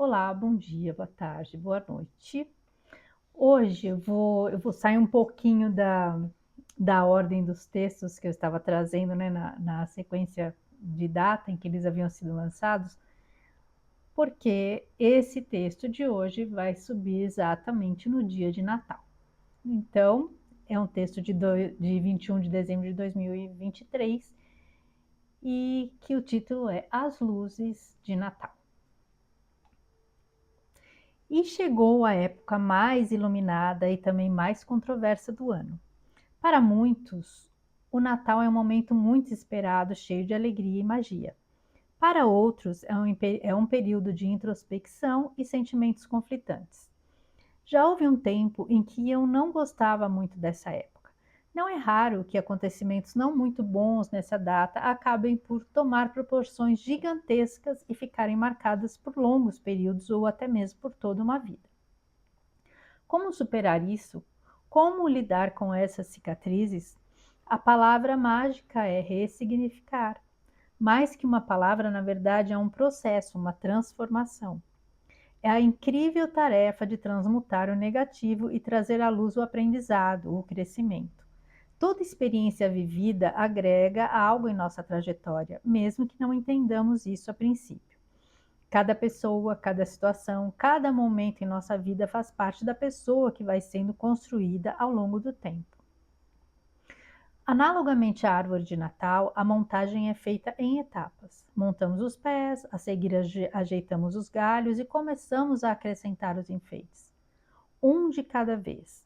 Olá, bom dia, boa tarde, boa noite. Hoje eu vou sair um pouquinho da ordem dos textos que eu estava trazendo, né, na sequência de data em que eles haviam sido lançados, porque esse texto de hoje vai subir exatamente no dia de Natal. Então, é um texto de 21 de dezembro de 2023 e que o título é As Luzes de Natal. E chegou a época mais iluminada e também mais controversa do ano. Para muitos, o Natal é um momento muito esperado, cheio de alegria e magia. Para outros, é um período de introspecção e sentimentos conflitantes. Já houve um tempo em que eu não gostava muito dessa época. Não é raro que acontecimentos não muito bons nessa data acabem por tomar proporções gigantescas e ficarem marcadas por longos períodos ou até mesmo por toda uma vida. Como superar isso? Como lidar com essas cicatrizes? A palavra mágica é ressignificar. Mais que uma palavra, na verdade, é um processo, uma transformação. É a incrível tarefa de transmutar o negativo e trazer à luz o aprendizado, o crescimento. Toda experiência vivida agrega algo em nossa trajetória, mesmo que não entendamos isso a princípio. Cada pessoa, cada situação, cada momento em nossa vida faz parte da pessoa que vai sendo construída ao longo do tempo. Analogamente à árvore de Natal, a montagem é feita em etapas. Montamos os pés, a seguir ajeitamos os galhos e começamos a acrescentar os enfeites. Um de cada vez.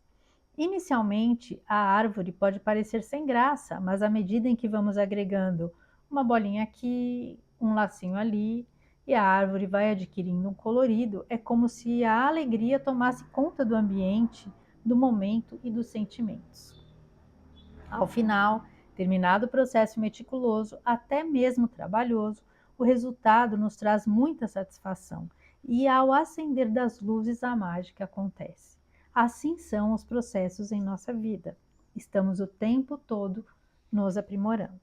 Inicialmente, a árvore pode parecer sem graça, mas à medida em que vamos agregando uma bolinha aqui, um lacinho ali, e a árvore vai adquirindo um colorido, é como se a alegria tomasse conta do ambiente, do momento e dos sentimentos. Ao final, terminado o processo meticuloso, até mesmo trabalhoso, o resultado nos traz muita satisfação e ao acender das luzes a mágica acontece. Assim são os processos em nossa vida. Estamos o tempo todo nos aprimorando.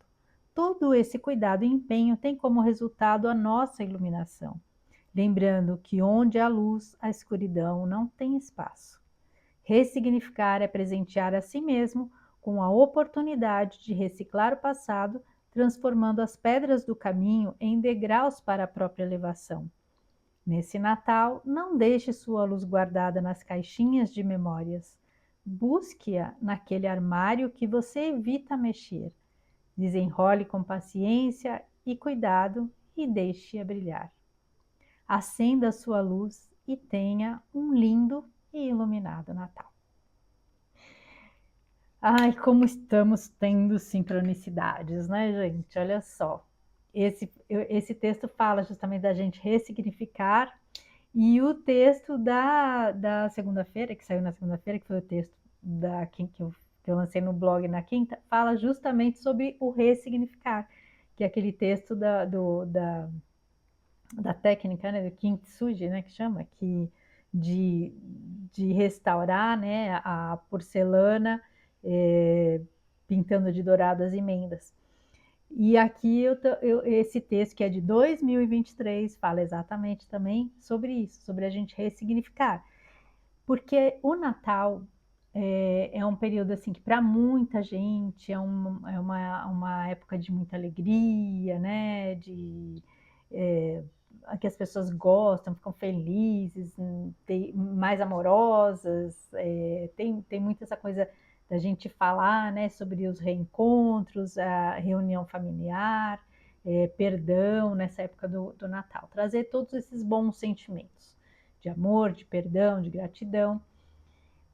Todo esse cuidado e empenho tem como resultado a nossa iluminação. Lembrando que onde há luz, a escuridão não tem espaço. Ressignificar é presentear a si mesmo com a oportunidade de reciclar o passado, transformando as pedras do caminho em degraus para a própria elevação. Nesse Natal, não deixe sua luz guardada nas caixinhas de memórias. Busque-a naquele armário que você evita mexer. Desenrole com paciência e cuidado e deixe-a brilhar. Acenda a sua luz e tenha um lindo e iluminado Natal. Ai, como estamos tendo sincronicidades, né, gente? Olha só. Esse texto fala justamente da gente ressignificar, e o texto da segunda-feira, que saiu na segunda-feira, que foi o texto que eu lancei no blog na quinta, fala justamente sobre o ressignificar, que é aquele texto da técnica, né, do Kintsugi, né, que chama, de, de restaurar, né, a porcelana, é, pintando de dourado as emendas. E aqui esse texto, que é de 2023, fala exatamente também sobre isso, sobre a gente ressignificar. Porque o Natal é um período assim que para muita gente é uma época de muita alegria, né? É, que as pessoas gostam, ficam felizes, mais amorosas, tem muito essa coisa da gente falar, né, sobre os reencontros, a reunião familiar, perdão nessa época do Natal, trazer todos esses bons sentimentos de amor, de perdão, de gratidão.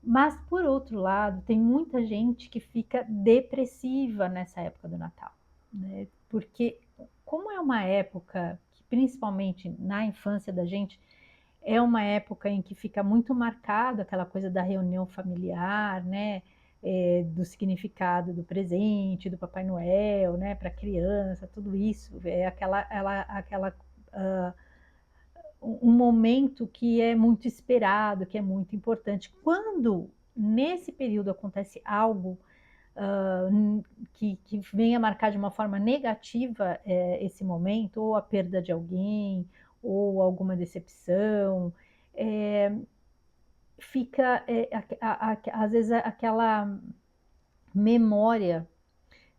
Mas, por outro lado, tem muita gente que fica depressiva nessa época do Natal, né? Porque, como é uma época que, principalmente na infância da gente, é uma época em que fica muito marcado aquela coisa da reunião familiar, né? Do significado do presente, do Papai Noel, né? Para a criança, tudo isso. É aquela um momento que é muito esperado, que é muito importante. Quando nesse período acontece algo que venha marcar de uma forma negativa esse momento, ou a perda de alguém, ou ou alguma decepção, fica, às vezes aquela memória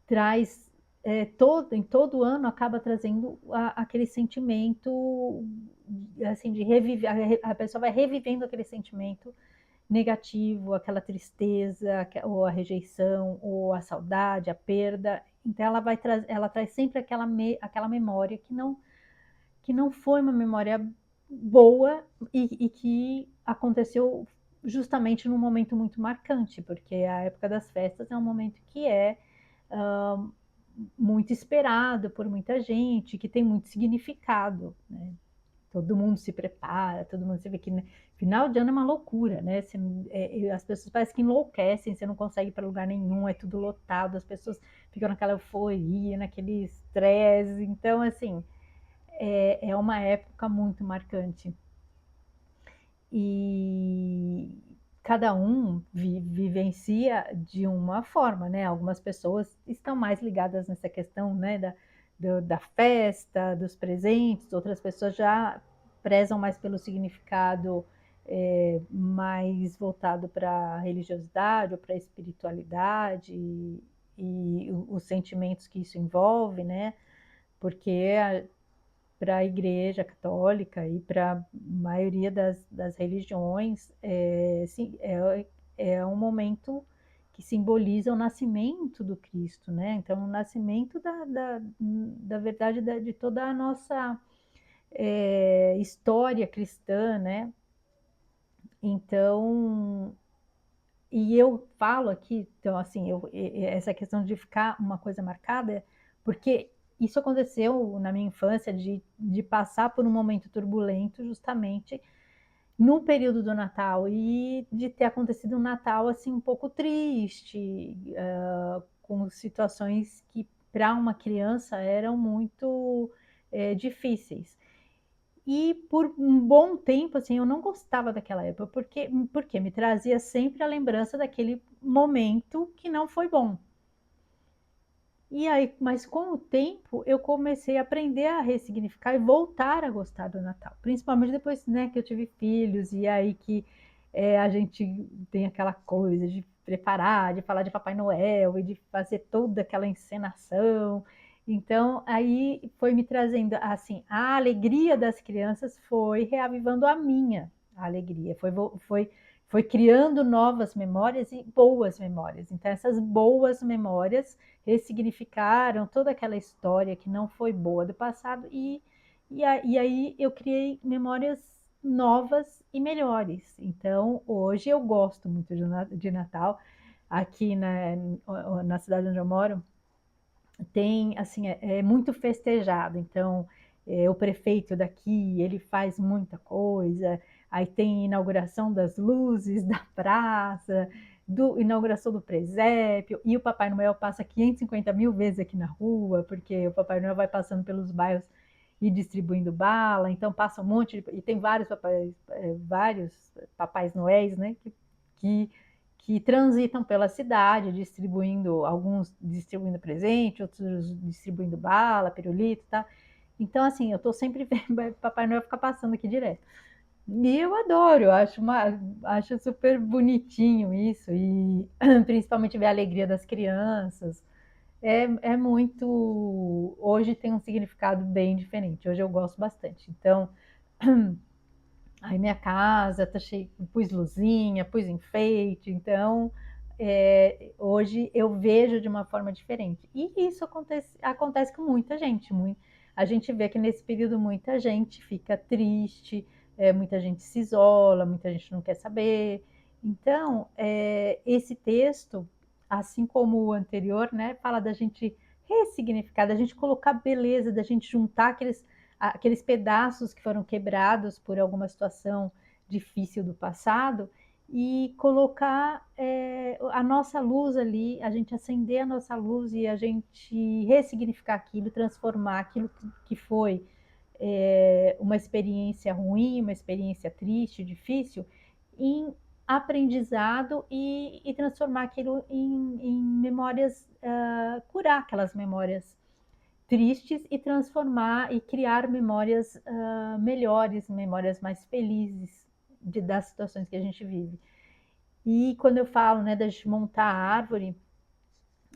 traz, em todo ano acaba trazendo aquele sentimento, assim, de reviver, a pessoa vai revivendo aquele sentimento negativo, aquela tristeza, ou a rejeição, ou a saudade, a perda. Então ela traz sempre aquela memória que não foi uma memória boa e que aconteceu justamente num momento muito marcante, porque a época das festas é um momento que é uh, muito esperado por muita gente, que tem muito significado, né? Todo mundo se prepara, todo mundo, você vê que, né, final de ano é uma loucura, né? As pessoas parecem que enlouquecem, você não consegue ir para lugar nenhum, é tudo lotado, as pessoas ficam naquela euforia, naquele estresse. Então, assim, é uma época muito marcante. E cada um vivencia de uma forma, né? Algumas pessoas estão mais ligadas nessa questão, né, da festa, dos presentes, outras pessoas já prezam mais pelo significado, mais voltado para a religiosidade ou para a espiritualidade e os sentimentos que isso envolve, né? Porque para a Igreja Católica e para a maioria das religiões, sim, é um momento que simboliza o nascimento do Cristo, né? Então, o nascimento da verdade de toda a nossa história cristã, né? Então, e eu falo aqui, então, assim, essa questão de ficar uma coisa marcada, porque isso aconteceu na minha infância, de passar por um momento turbulento, justamente no período do Natal, e de ter acontecido um Natal, assim, um pouco triste, com situações que, para uma criança, eram muito difíceis. E por um bom tempo, assim, eu não gostava daquela época, porque me trazia sempre a lembrança daquele momento que não foi bom. E aí, mas com o tempo, eu comecei a aprender a ressignificar e voltar a gostar do Natal. Principalmente depois, né, que eu tive filhos, e aí que a gente tem aquela coisa de preparar, de falar de Papai Noel e de fazer toda aquela encenação. Então, aí foi me trazendo, assim, a alegria das crianças foi reavivando a minha alegria, foi criando novas memórias e boas memórias. Então, essas boas memórias ressignificaram toda aquela história que não foi boa do passado e aí eu criei memórias novas e melhores. Então, hoje eu gosto muito de Natal. Aqui na cidade onde eu moro, tem, assim, é muito festejado. Então, o prefeito daqui, ele faz muita coisa. Aí tem inauguração das luzes da praça, inauguração do presépio, e o Papai Noel passa 550 mil vezes aqui na rua, porque o Papai Noel vai passando pelos bairros e distribuindo bala. Então passa um monte e tem vários papais noéis, né, que, que transitam pela cidade, distribuindo, alguns distribuindo presente, outros distribuindo bala, pirulito, tá? Então, assim, eu tô sempre vendo Papai Noel ficar passando aqui direto. E eu adoro, acho super bonitinho isso, e principalmente ver a alegria das crianças. É muito. Hoje tem um significado bem diferente. Hoje eu gosto bastante. Então, aí minha casa tá cheia, pus luzinha, pus enfeite. Então, hoje eu vejo de uma forma diferente. E isso acontece com muita gente. A gente vê que nesse período muita gente fica triste, muita gente se isola, muita gente não quer saber. Então, esse texto, assim como o anterior, né, fala da gente ressignificar, da gente colocar beleza, da gente juntar aqueles pedaços que foram quebrados por alguma situação difícil do passado e colocar a nossa luz ali, a gente acender a nossa luz e a gente ressignificar aquilo, transformar aquilo que foi uma experiência ruim, uma experiência triste, difícil, em aprendizado e transformar aquilo em memórias, curar aquelas memórias tristes e transformar e criar memórias melhores, memórias mais felizes das situações que a gente vive. E quando eu falo, né, da gente montar a árvore,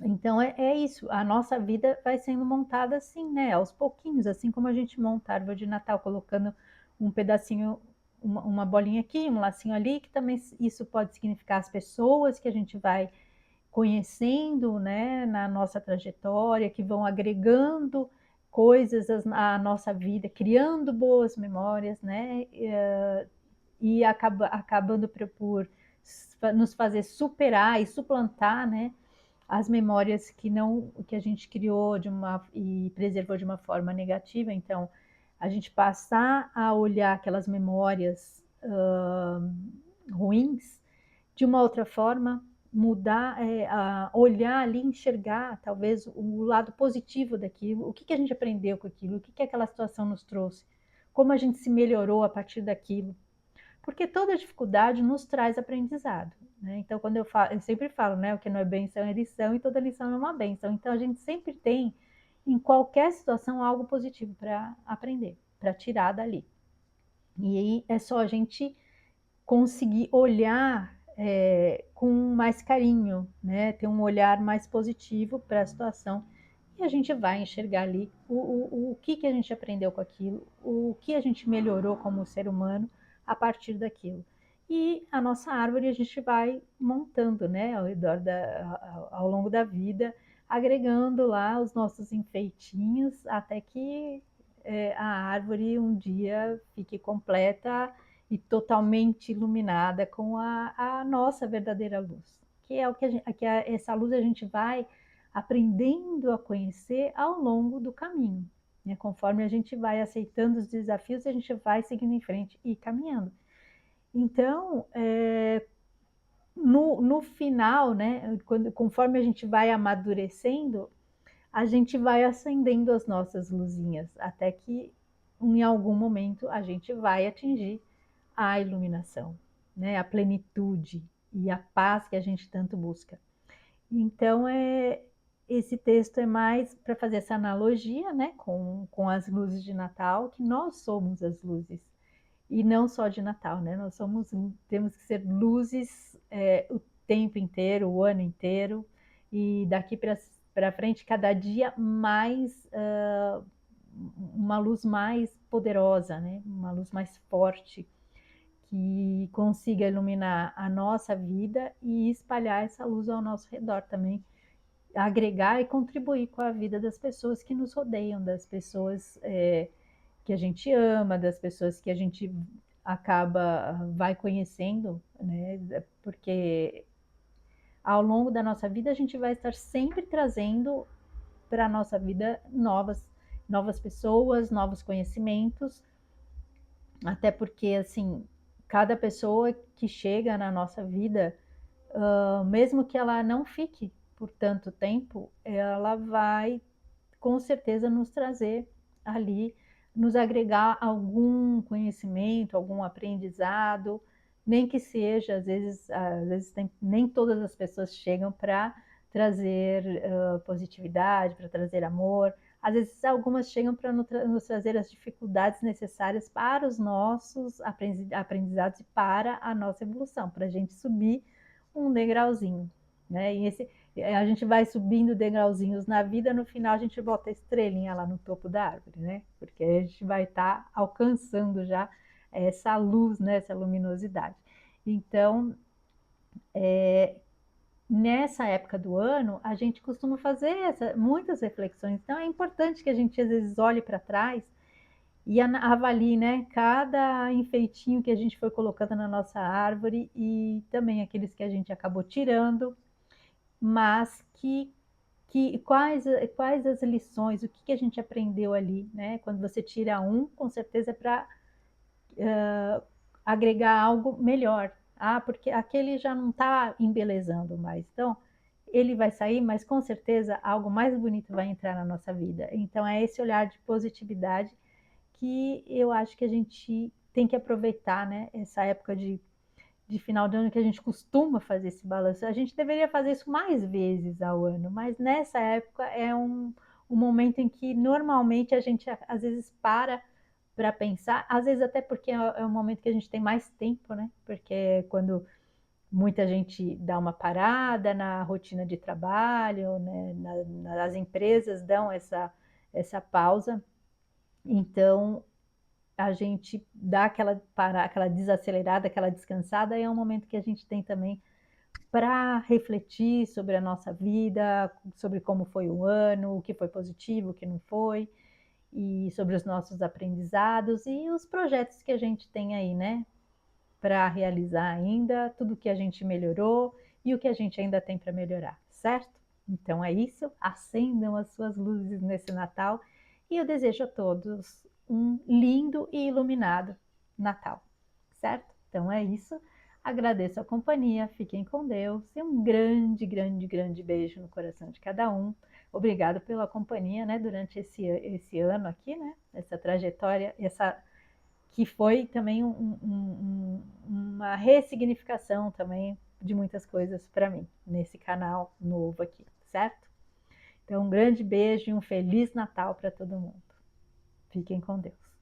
então é isso, a nossa vida vai sendo montada assim, né, aos pouquinhos, assim como a gente monta a árvore de Natal, colocando um pedacinho, uma bolinha aqui, um lacinho ali, que também isso pode significar as pessoas que a gente vai conhecendo, né, na nossa trajetória, que vão agregando coisas à nossa vida, criando boas memórias, né, e acabando por nos fazer superar e suplantar, né, as memórias que a gente criou e preservou de uma forma negativa. Então, a gente passar a olhar aquelas memórias ruins de uma outra forma, mudar, olhar ali, enxergar talvez o lado positivo daquilo, o que a gente aprendeu com aquilo, o que aquela situação nos trouxe, como a gente se melhorou a partir daquilo. Porque toda dificuldade nos traz aprendizado, né? Então, quando eu sempre falo, né, o que não é benção é lição e toda lição é uma benção. Então, a gente sempre tem, em qualquer situação, algo positivo para aprender, para tirar dali. E aí é só a gente conseguir olhar com mais carinho, né? Ter um olhar mais positivo para a situação. E a gente vai enxergar ali o que a gente aprendeu com aquilo, o que a gente melhorou como ser humano a partir daquilo. E a nossa árvore a gente vai montando, né, ao longo da vida, agregando lá os nossos enfeitinhos até que a árvore um dia fique completa e totalmente iluminada com a nossa verdadeira luz, que é o que essa luz a gente vai aprendendo a conhecer ao longo do caminho, né? Conforme a gente vai aceitando os desafios, a gente vai seguindo em frente e caminhando. Então, no final, né, conforme a gente vai amadurecendo, a gente vai acendendo as nossas luzinhas, até que em algum momento a gente vai atingir a iluminação, né, a plenitude e a paz que a gente tanto busca. Então, esse texto é mais para fazer essa analogia, né, com as luzes de Natal, que nós somos as luzes, e não só de Natal, né, temos que ser luzes o tempo inteiro, o ano inteiro, e daqui para frente, cada dia mais, uma luz mais poderosa, né, uma luz mais forte, que consiga iluminar a nossa vida e espalhar essa luz ao nosso redor também, agregar e contribuir com a vida das pessoas que nos rodeiam, das pessoas que a gente ama, das pessoas que a gente vai conhecendo, né? Porque ao longo da nossa vida a gente vai estar sempre trazendo para a nossa vida novas pessoas, novos conhecimentos, até porque assim, cada pessoa que chega na nossa vida, mesmo que ela não fique por tanto tempo, ela vai com certeza nos trazer ali, nos agregar algum conhecimento, algum aprendizado, nem que seja, às vezes nem todas as pessoas chegam para trazer positividade, para trazer amor. Às vezes algumas chegam para nos trazer as dificuldades necessárias para os nossos aprendizados e para a nossa evolução, para a gente subir um degrauzinho, né? A gente vai subindo degrauzinhos na vida, no final a gente bota a estrelinha lá no topo da árvore, né? Porque a gente vai estar alcançando já essa luz, né? Essa luminosidade. Então, nessa época do ano, a gente costuma fazer muitas reflexões. Então, é importante que a gente às vezes olhe para trás e avalie, né, cada enfeitinho que a gente foi colocando na nossa árvore e também aqueles que a gente acabou tirando, mas quais as lições, o que a gente aprendeu ali, né? Quando você tira um, com certeza é para agregar algo melhor. Ah, porque aquele já não está embelezando mais. Então, ele vai sair, mas com certeza algo mais bonito vai entrar na nossa vida. Então, é esse olhar de positividade que eu acho que a gente tem que aproveitar, né? Essa época de final de ano que a gente costuma fazer esse balanço. A gente deveria fazer isso mais vezes ao ano, mas nessa época é um momento em que normalmente a gente às vezes para pensar, às vezes até porque é o momento que a gente tem mais tempo, né? Porque é quando muita gente dá uma parada na rotina de trabalho, né? As empresas dão essa pausa, então a gente dá aquela desacelerada, aquela descansada, e é um momento que a gente tem também para refletir sobre a nossa vida, sobre como foi o ano, o que foi positivo, o que não foi, e sobre os nossos aprendizados e os projetos que a gente tem aí, né, para realizar ainda, tudo que a gente melhorou e o que a gente ainda tem para melhorar, certo? Então é isso, acendam as suas luzes nesse Natal e eu desejo a todos um lindo e iluminado Natal, certo? Então é isso. Agradeço a companhia, fiquem com Deus e um grande, grande, grande beijo no coração de cada um. Obrigado pela companhia, né, durante esse ano aqui, né, essa trajetória, que foi também uma ressignificação também de muitas coisas para mim, nesse canal novo aqui, certo? Então, um grande beijo e um feliz Natal para todo mundo. Fiquem com Deus.